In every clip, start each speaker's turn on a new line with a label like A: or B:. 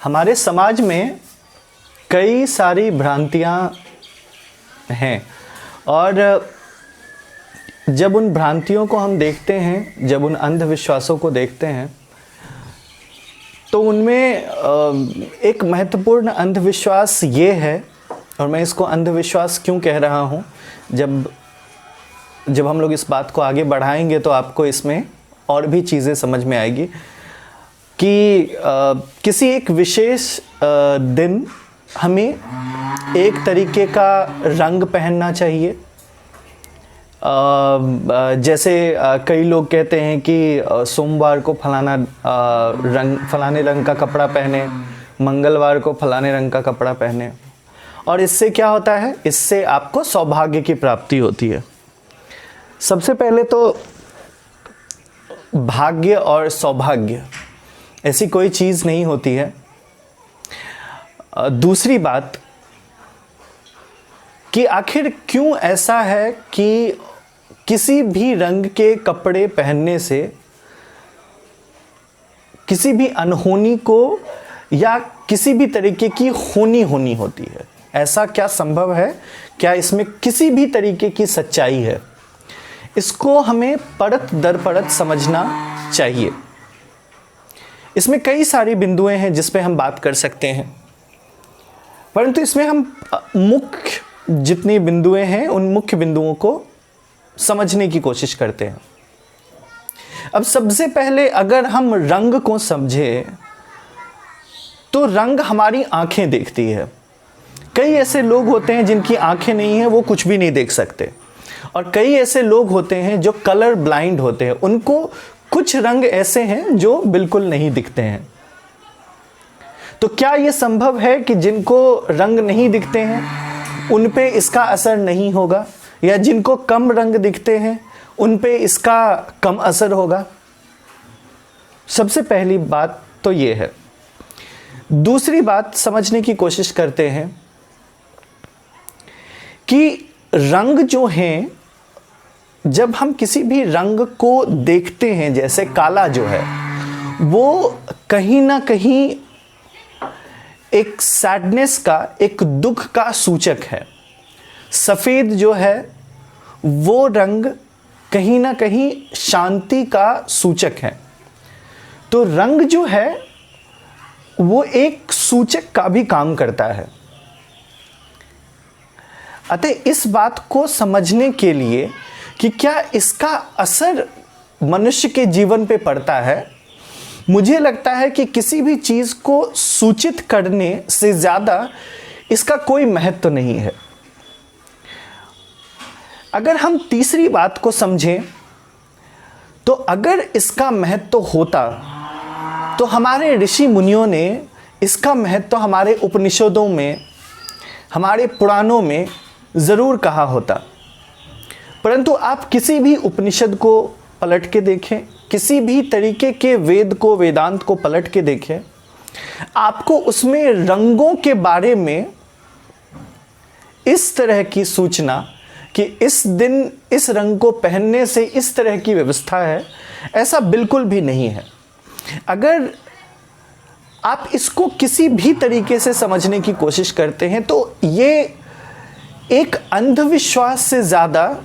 A: हमारे समाज में कई सारी भ्रांतियां हैं और जब उन भ्रांतियों को हम देखते हैं, जब उन अंधविश्वासों को देखते हैं, तो उनमें एक महत्वपूर्ण अंधविश्वास ये है, और मैं इसको अंधविश्वास क्यों कह रहा हूँ, जब हम लोग इस बात को आगे बढ़ाएंगे तो आपको इसमें और भी चीज़ें समझ में आएगी कि किसी एक विशेष दिन हमें एक तरीके का रंग पहनना चाहिए। जैसे कई लोग कहते हैं कि सोमवार को फलाने रंग का कपड़ा पहने, मंगलवार को फलाने रंग का कपड़ा पहने, और इससे क्या होता है, इससे आपको सौभाग्य की प्राप्ति होती है। सबसे पहले तो भाग्य और सौभाग्य ऐसी कोई चीज़ नहीं होती है। दूसरी बात कि आखिर क्यों ऐसा है कि किसी भी रंग के कपड़े पहनने से किसी भी अनहोनी को या किसी भी तरीके की होनी होती है। ऐसा क्या संभव है? क्या इसमें किसी भी तरीके की सच्चाई है? इसको हमें परत दर परत समझना चाहिए। इसमें कई सारी बिंदुएं हैं जिस पे हम बात कर सकते हैं, परंतु इसमें हम मुख्य जितनी बिंदुएं हैं उन मुख्य बिंदुओं को समझने की कोशिश करते हैं। अब सबसे पहले अगर हम रंग को समझें तो रंग हमारी आंखें देखती है। कई ऐसे लोग होते हैं जिनकी आंखें नहीं है, वो कुछ भी नहीं देख सकते, और कई ऐसे लोग होते हैं जो कलर ब्लाइंड होते हैं, उनको कुछ रंग ऐसे हैं जो बिल्कुल नहीं दिखते हैं। तो क्या यह संभव है कि जिनको रंग नहीं दिखते हैं उन पे इसका असर नहीं होगा, या जिनको कम रंग दिखते हैं उन पे इसका कम असर होगा? सबसे पहली बात तो ये है। दूसरी बात समझने की कोशिश करते हैं कि रंग जो हैं, जब हम किसी भी रंग को देखते हैं, जैसे काला जो है वो कहीं ना कहीं एक सैडनेस का, एक दुख का सूचक है। सफ़ेद जो है वो रंग कहीं ना कहीं शांति का सूचक है। तो रंग जो है वो एक सूचक का भी काम करता है। अतः इस बात को समझने के लिए कि क्या इसका असर मनुष्य के जीवन पे पड़ता है, मुझे लगता है कि किसी भी चीज़ को सूचित करने से ज़्यादा इसका कोई महत्व नहीं है। अगर हम तीसरी बात को समझें तो अगर इसका महत्व होता तो हमारे ऋषि मुनियों ने इसका महत्व हमारे उपनिषदों में, हमारे पुराणों में ज़रूर कहा होता। परंतु आप किसी भी उपनिषद को पलट के देखें, किसी भी तरीके के वेद को, वेदांत को पलट के देखें, आपको उसमें रंगों के बारे में इस तरह की सूचना कि इस दिन इस रंग को पहनने से इस तरह की व्यवस्था है, ऐसा बिल्कुल भी नहीं है। अगर आप इसको किसी भी तरीके से समझने की कोशिश करते हैं तो ये एक अंधविश्वास से ज़्यादा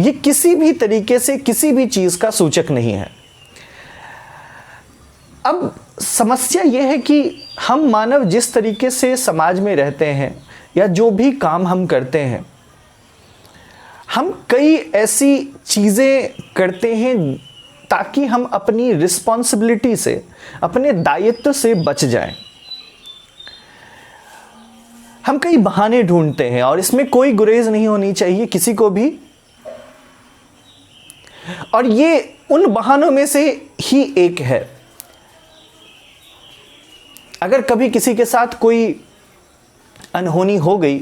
A: ये किसी भी तरीके से किसी भी चीज़ का सूचक नहीं है। अब समस्या ये है कि हम मानव जिस तरीके से समाज में रहते हैं या जो भी काम हम करते हैं, हम कई ऐसी चीज़ें करते हैं ताकि हम अपनी रिस्पॉन्सिबिलिटी से, अपने दायित्व से बच जाएं। हम कई बहाने ढूंढते हैं और इसमें कोई गुरेज नहीं होनी चाहिए किसी को भी, और ये उन बहानों में से ही एक है। अगर कभी किसी के साथ कोई अनहोनी हो गई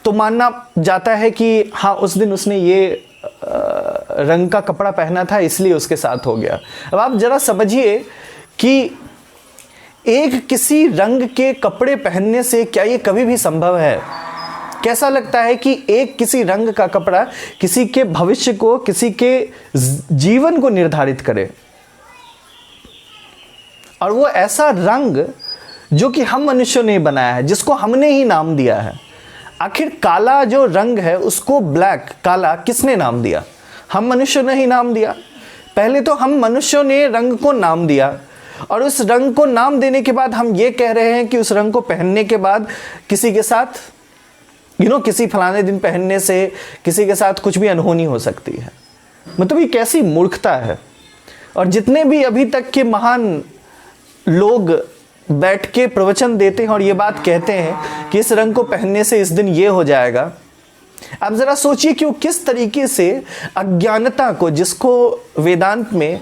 A: तो मानना जाता है कि हाँ, उस दिन उसने ये रंग का कपड़ा पहना था इसलिए उसके साथ हो गया। अब आप जरा समझिए कि एक किसी रंग के कपड़े पहनने से क्या ये कभी भी संभव है? कैसा लगता है कि एक किसी रंग का कपड़ा किसी के भविष्य को, किसी के जीवन को निर्धारित करे? और वो ऐसा रंग जो कि हम मनुष्यों ने बनाया है, जिसको हमने ही नाम दिया है। आखिर काला जो रंग है उसको ब्लैक, काला किसने नाम दिया? हम मनुष्यों ने ही नाम दिया। पहले तो हम मनुष्यों ने रंग को नाम दिया, और उस रंग को नाम देने के बाद हम ये कह रहे हैं कि उस रंग को पहनने के बाद किसी के साथ किसी फलाने दिन पहनने से किसी के साथ कुछ भी अनहोनी हो सकती है। मतलब ये कैसी मूर्खता है। और जितने भी अभी तक के महान लोग बैठ के प्रवचन देते हैं और ये बात कहते हैं कि इस रंग को पहनने से इस दिन ये हो जाएगा, आप जरा सोचिए कि वो किस तरीके से अज्ञानता को, जिसको वेदांत में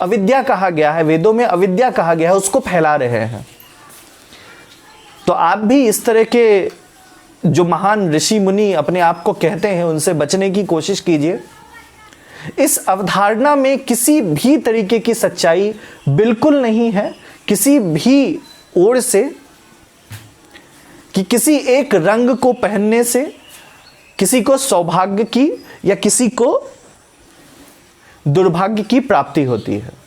A: अविद्या कहा गया है, वेदों में अविद्या कहा गया है, उसको फैला रहे हैं। तो आप भी इस तरह के जो महान ऋषि मुनि अपने आप को कहते हैं उनसे बचने की कोशिश कीजिए। इस अवधारणा में किसी भी तरीके की सच्चाई बिल्कुल नहीं है, किसी भी ओर से, कि किसी एक रंग को पहनने से किसी को सौभाग्य की या किसी को दुर्भाग्य की प्राप्ति होती है।